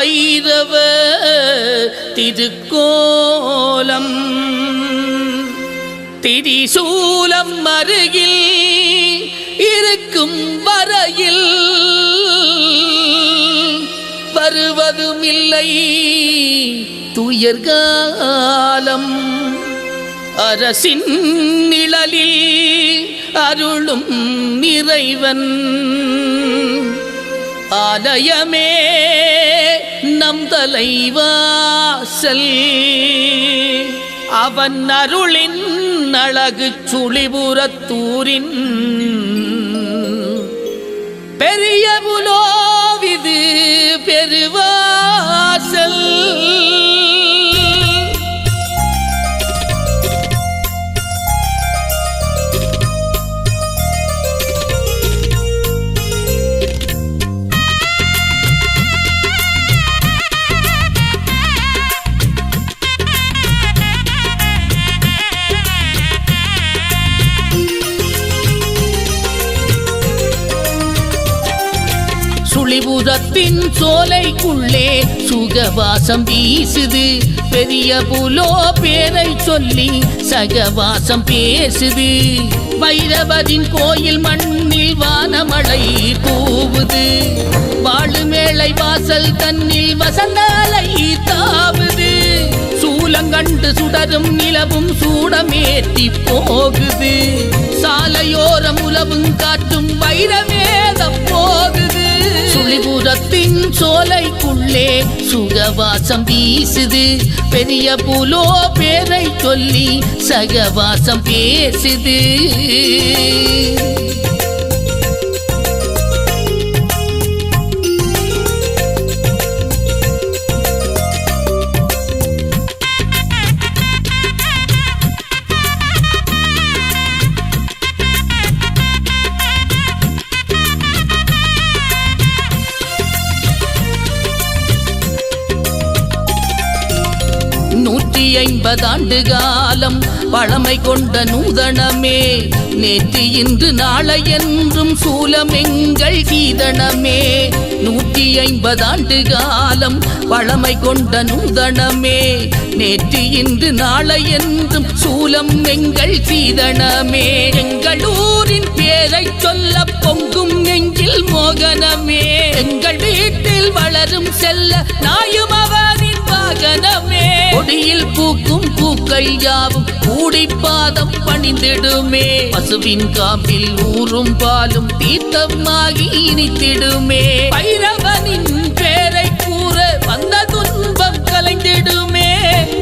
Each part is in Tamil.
வைரவ திருக்கோலம் திரிசூலம் அருகில் இருக்கும் வரையில் வருவதுமில்லை துயர்காலம். அரசின் நிழலில் அருளும் இறைவன் ஆலயமே நம் தலைவாசல். அவன் அருளின் அழகு சுழிபுரத்தூரின் பெரிய புலோவிது பெருவாசல். சுழிபுரத்தின் சோலைக்குள்ளே சுகவாசம் வீசுது. பெரிய புலோ பேரை சொல்லி சகவாசம் பேசுது. வைரவரின் கோயில் மண்ணில் வானமழை தூவுது. வாழுமேளை வாசல் தன்னில் வசந்தாலை தாவுது. சூலங்கண்டு சுடரும் நிலவும் சூடமேற்றி போகுது. சாலையோரம் உலவும் காற்றும் வைரவேதம் போகுது. சுழிபுரத்தின் சோலைக்குள்ளே சுகவாசம் வீசுது. பெரிய புலோ பேரை சொல்லி சகவாசம் பேசுது. நூற்றி 50 ஆண்டு காலம் பழமை கொண்ட நூதனமே. நேற்று இன்று நாளை என்றும் சூலம் எங்கள் கீதனமே. 150 ஆண்டு காலம் பழமை கொண்ட நூதனமே. நேற்று இன்று நாளை என்றும் சூலம் எங்கள் கீதனமே. எங்கள் ஊரின் பேரை சொல்ல பொங்கும் நெஞ்சில் மோகனமே. எங்கள் வீட்டில் வளரும் செல்ல நாயும் அவரின் வாகனமே. கொடியில் பூக்கும் பூக்கள் யாவும் கூடி பாதம் பணிந்திடுமே. பசுவின் காம்பில் ஊறும் பாலும் தீர்த்தமாகி இனித்திடுமே. பைரவனின் பேரை கூற வந்த துன்பம் கலைந்திடுமே.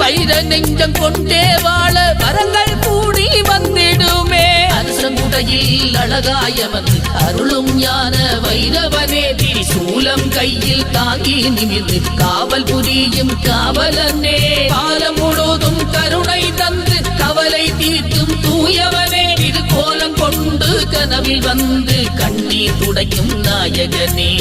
பைர நெஞ்சம் கொண்டே வாழ வரங்கள் கூடி வந்திடுமே. அரசங்குடையில் அழகாய வந்து அருளும் ஞான வைரவனே. திரிசூலம் கையில் தாங்கி நிமிர்ந்து காவல் புரியும் காவலனே. காலம் முழுதும் கருணை தந்து கவலை தீர்க்கும் தூயவனே. திருக்கோலம் கொண்டு கனவில் வந்து கண்ணீர் துடைக்கும் நாயகனே.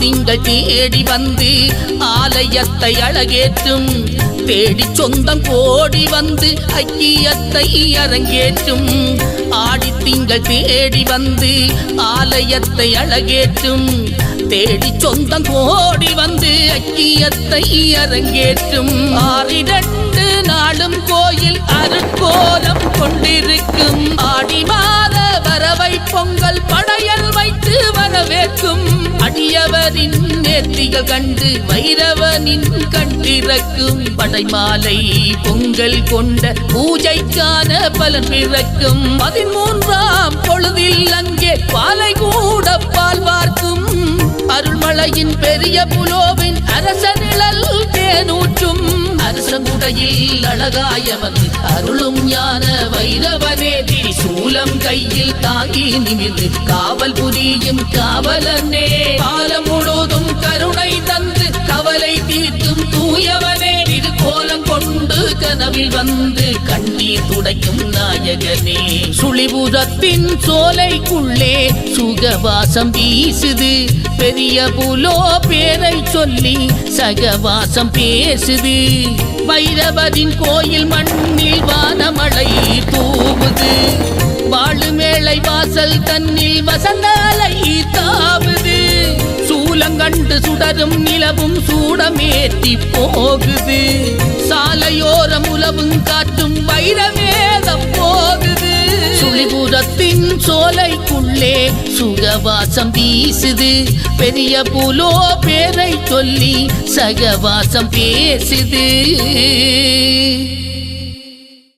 திங்கள் தேடி வந்து ஆலயத்தை அழகேற்றும். தேடி சொந்தம் கோடி வந்து ஐக்கியத்தை அரங்கேற்றும். ஆடி திங்கள் தேடி வந்து ஆலயத்தை அழகேற்றும். தேடி சொந்தம் கோடி வந்து ஐக்கியத்தை அரங்கேற்றும். 6 நாளும் கோயில் அருட்கோலம் கொண்டிருக்கும். ஆடி மாத வரவை பொங்கல் படையல் வைத்து வரவேற்கும். அடியவரின் நேர்த்திகள் கண்டு வைரவனின் கண்டிறக்கும். படைமாலை பொங்கல் கொண்ட பூஜைக்கான பலன் பிறக்கும். 13ஆம் பொழுதில் அங்கே பாலை கூட பால் வார்க்கும். அருள்மலையின் பெரிய புலோவின் அரச நிழல் தேனூற்றும். அரசங்குடையில் அழகாய வந்து அருளும் ஞான வைரவனே. திரிசூலம் கையில் தாங்கி நிமிர்ந்து காவல் புரியும் காவலனே. காலம் முழுதும் கருணை தந்து கவலை தீர்க்கும் தூயவனே. திருக்கோலம் கொண்டு கனவில் வந்து கண்ணீர் துடைக்கும் நாயகனே. சுழிபுரத்தின் சோலைக்குள்ளே சுகவாசம் வீசுது, பெரிய புலோ பேரை சொல்லி சகவாசம் பேசுது. பைரவரின் கோயில் மண்ணில் வானமழை தூவுது, வாழுமேளை வாசல் தன்னில் வசந்த அலை தாவுது. சூலங்கண்டு சுடரும் நிலவும் சூடமேற்றி போகுது, சாலையோரம் உலவும் காற்றும் வைரவேதம் போகுது. சுழிபுரத்தின் சோலைக்குள்ளே சுகவாசம் வீசுது, பெரிய புலோ பேரை சொல்லி சகவாசம் பேசுது.